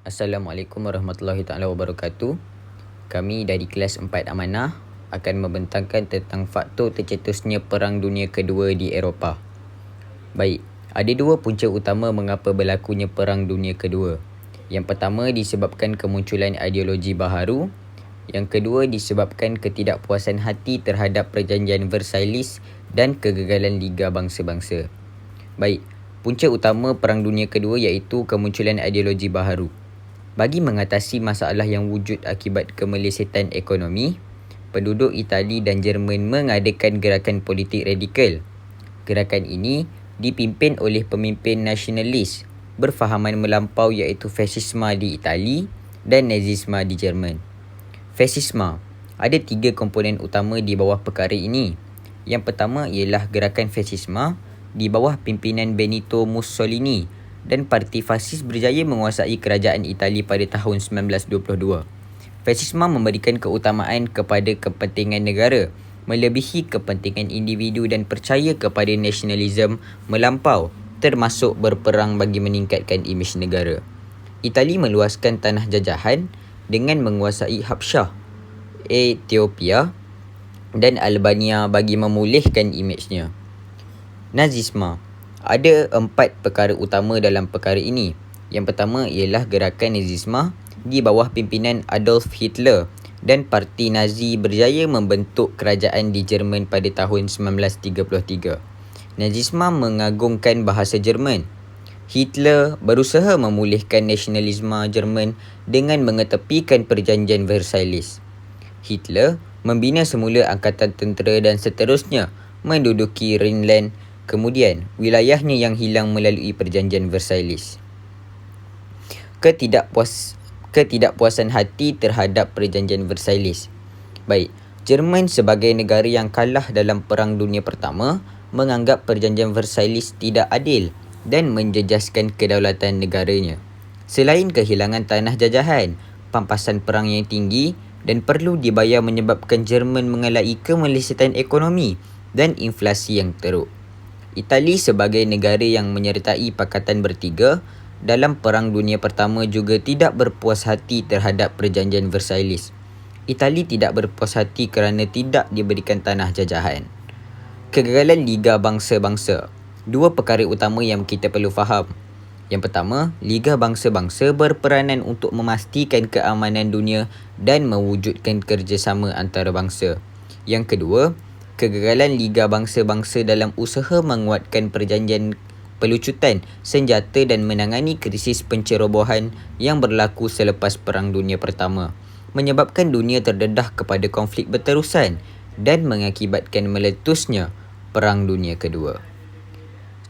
Assalamualaikum warahmatullahi taala wabarakatuh. Kami dari kelas 4 Amanah akan membentangkan tentang faktor tercetusnya Perang Dunia Kedua di Eropah. Baik, ada dua punca utama mengapa berlakunya Perang Dunia Kedua. Yang pertama disebabkan kemunculan ideologi baharu. Yang kedua disebabkan ketidakpuasan hati terhadap Perjanjian Versailles dan kegagalan Liga Bangsa-Bangsa. Baik, punca utama Perang Dunia Kedua iaitu kemunculan ideologi baharu. Bagi mengatasi masalah yang wujud akibat kemelesetan ekonomi, penduduk Itali dan Jerman mengadakan gerakan politik radikal. Gerakan ini dipimpin oleh pemimpin nasionalis berfahaman melampau iaitu fasisma di Itali dan nazisma di Jerman. Fasisma ada tiga komponen utama di bawah perkara ini. Yang pertama ialah gerakan fasisma di bawah pimpinan Benito Mussolini dan parti fasis berjaya menguasai kerajaan Itali pada tahun 1922. Fasisma memberikan keutamaan kepada kepentingan negara melebihi kepentingan individu dan percaya kepada nasionalisme melampau, termasuk berperang bagi meningkatkan imej negara. Itali meluaskan tanah jajahan dengan menguasai Habsyah, Ethiopia dan Albania bagi memulihkan imejnya. Nazisma. Ada 4 perkara utama dalam perkara ini. Yang pertama ialah gerakan Nazisma di bawah pimpinan Adolf Hitler dan parti Nazi berjaya membentuk kerajaan di Jerman pada tahun 1933. Nazisma mengagungkan bahasa Jerman. Hitler berusaha memulihkan nasionalisme Jerman dengan mengetepikan Perjanjian Versailles. Hitler membina semula angkatan tentera dan seterusnya menduduki Rhineland. Kemudian, wilayahnya yang hilang melalui Perjanjian Versailles. Ketidakpuasan hati terhadap Perjanjian Versailles. Baik, Jerman sebagai negara yang kalah dalam Perang Dunia Pertama menganggap Perjanjian Versailles tidak adil dan menjejaskan kedaulatan negaranya. Selain kehilangan tanah jajahan, pampasan perang yang tinggi dan perlu dibayar menyebabkan Jerman mengalami kemelesetan ekonomi dan inflasi yang teruk. Itali sebagai negara yang menyertai Pakatan Bertiga dalam Perang Dunia Pertama juga tidak berpuas hati terhadap Perjanjian Versailles. Itali tidak berpuas hati kerana tidak diberikan tanah jajahan. Kegagalan Liga Bangsa-Bangsa. Dua perkara utama yang kita perlu faham. Yang pertama, Liga Bangsa-Bangsa berperanan untuk memastikan keamanan dunia dan mewujudkan kerjasama antara bangsa. Yang kedua, kegagalan Liga Bangsa-Bangsa dalam usaha menguatkan perjanjian pelucutan senjata dan menangani krisis pencerobohan yang berlaku selepas Perang Dunia Pertama, menyebabkan dunia terdedah kepada konflik berterusan dan mengakibatkan meletusnya Perang Dunia Kedua.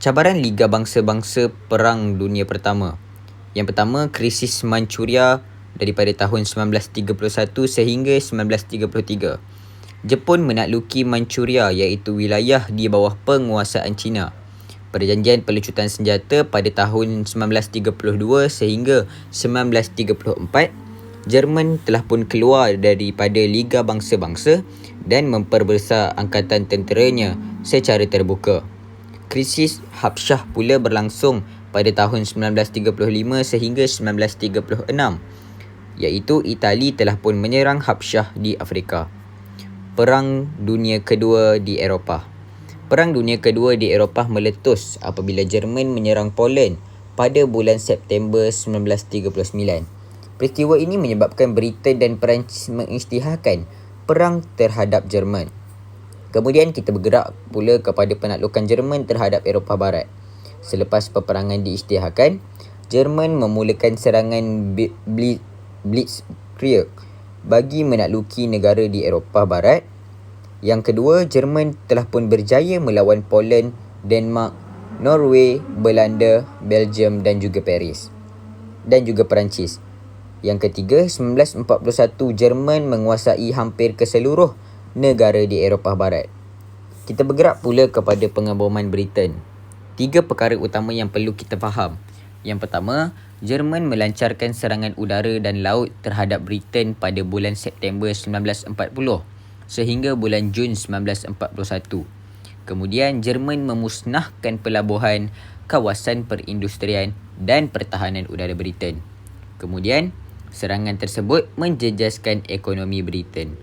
Cabaran Liga Bangsa-Bangsa Perang Dunia Pertama. Yang pertama, krisis Manchuria daripada tahun 1931 sehingga 1933. Jepun menakluki Manchuria iaitu wilayah di bawah penguasaan China. Perjanjian pelucutan senjata pada tahun 1932 sehingga 1934, Jerman telah pun keluar daripada Liga Bangsa-Bangsa dan memperbesar angkatan tenteranya secara terbuka. Krisis Habsyah pula berlangsung pada tahun 1935 sehingga 1936, iaitu Itali telah pun menyerang Habsyah di Afrika. Perang Dunia Kedua di Eropah. Perang Dunia Kedua di Eropah meletus apabila Jerman menyerang Poland pada bulan September 1939. Peristiwa ini menyebabkan Britain dan Perancis mengisytiharkan perang terhadap Jerman. Kemudian kita bergerak pula kepada penaklukan Jerman terhadap Eropah Barat. Selepas peperangan diisytiharkan, Jerman memulakan serangan Blitzkrieg bagi menakluki negara di Eropah Barat. Yang kedua, Jerman telah pun berjaya melawan Poland, Denmark, Norway, Belanda, Belgium dan juga Paris dan juga Perancis. Yang ketiga, 1941 Jerman menguasai hampir keseluruh negara di Eropah Barat. Kita bergerak pula kepada pengeboman Britain. 3 perkara utama yang perlu kita faham. Yang pertama, Jerman melancarkan serangan udara dan laut terhadap Britain pada bulan September 1940 sehingga bulan Jun 1941. Kemudian Jerman memusnahkan pelabuhan, kawasan perindustrian dan pertahanan udara Britain. Kemudian, serangan tersebut menjejaskan ekonomi Britain.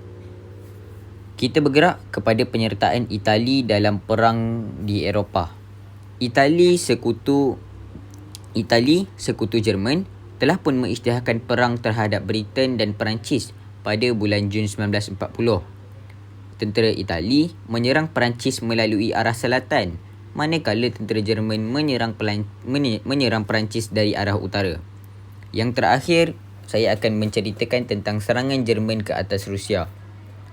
Kita bergerak kepada penyertaan Itali dalam perang di Eropah. Itali sekutu Jerman telah pun mengisytiharkan perang terhadap Britain dan Perancis pada bulan Jun 1940. Tentera Itali menyerang Perancis melalui arah selatan, manakala tentera Jerman menyerang Perancis dari arah utara. Yang terakhir, saya akan menceritakan tentang serangan Jerman ke atas Rusia.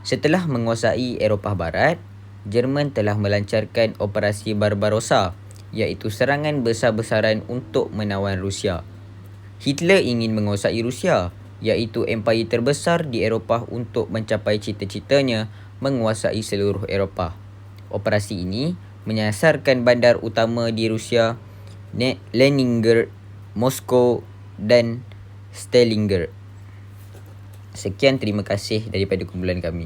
Setelah menguasai Eropah Barat, Jerman telah melancarkan Operasi Barbarossa, iaitu serangan besar-besaran untuk menawan Rusia. Hitler ingin menguasai Rusia, iaitu empayar terbesar di Eropah, untuk mencapai cita-citanya menguasai seluruh Eropah. Operasi ini menyasarkan bandar utama di Rusia, Leningrad, Moskow dan Stalingrad. Sekian, terima kasih daripada kumpulan kami.